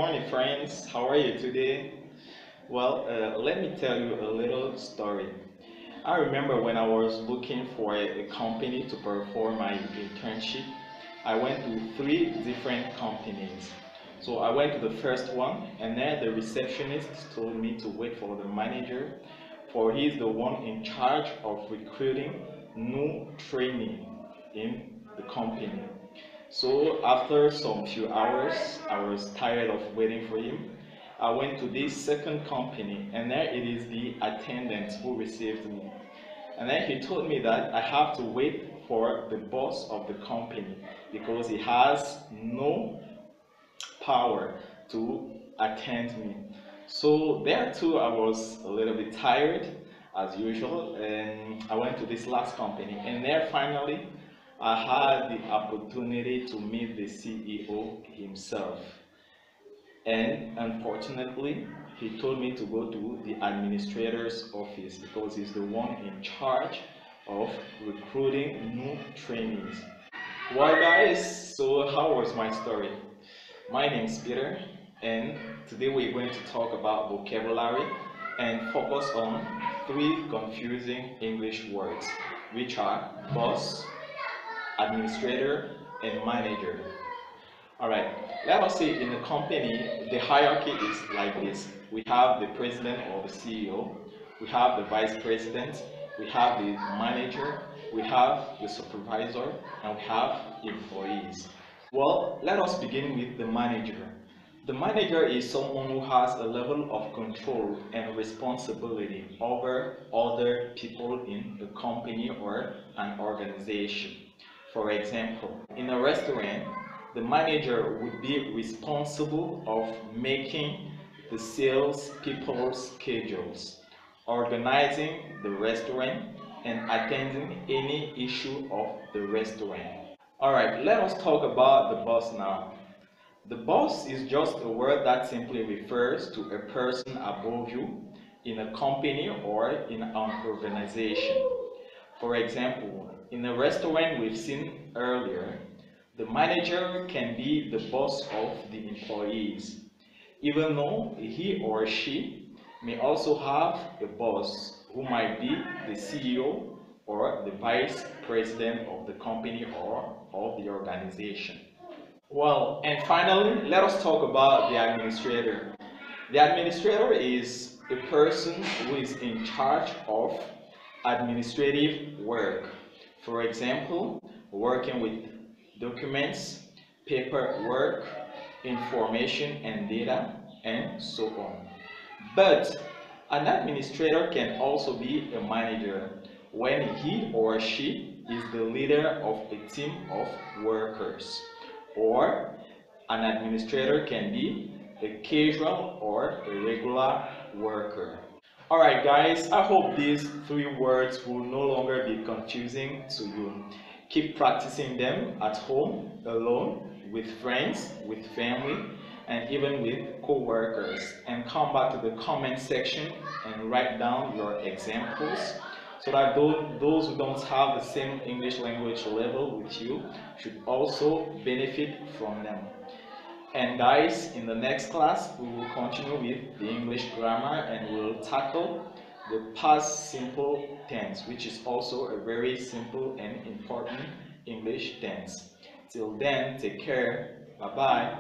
morning, friends. How are you today? Well, let me tell you a little story. I remember when I was looking for a company to perform my internship, I went to three different companies. So I went to the first one, and then the receptionist told me to wait for the manager, for he's the one in charge of recruiting new training in the company. So after some few hours, I was tired of waiting for him. I went to this second company, and there it is the attendant who received me. And then he told me that I have to wait for the boss of the company because he has no power to attend me. So there too, I was a little bit tired as usual, and I went to this last company, and there finally I had the opportunity to meet the CEO himself. And unfortunately, he told me to go to the administrator's office because he's the one in charge of recruiting new trainees. Well, guys, so how was my story? My name is Peter, and today we're going to talk about vocabulary and focus on three confusing English words, which are boss, administrator, and manager. All right, let us say in a company, the hierarchy is like this. We have the president or the CEO, we have the vice president, we have the manager, we have the supervisor, and we have employees. Well, let us begin with the manager. The manager is someone who has a level of control and responsibility over other people in a company or an organization. For example, in a restaurant, the manager would be responsible of making the sales people's schedules, organizing the restaurant, and attending any issue of the restaurant. Alright, let us talk about the boss now. The boss is just a word that simply refers to a person above you in a company or in an organization. For example, in a restaurant we've seen earlier, the manager can be the boss of the employees, even though he or she may also have a boss who might be the CEO or the vice president of the company or of the organization. Well, and finally, let us talk about the administrator. The administrator is a person who is in charge of administrative work. For example, working with documents, paperwork, information and data, and so on. But an administrator can also be a manager when he or she is the leader of a team of workers. Or an administrator can be a casual or a regular worker. Alright guys, I hope these three words will no longer be confusing to you. Keep practicing them at home, alone, with friends, with family, and even with co-workers. And come back to the comment section and write down your examples so that those who don't have the same English language level with you should also benefit from them. And guys, in the next class, we will continue with the English grammar and we'll tackle the past simple tense, which is also a very simple and important English tense. Till then, take care. Bye-bye.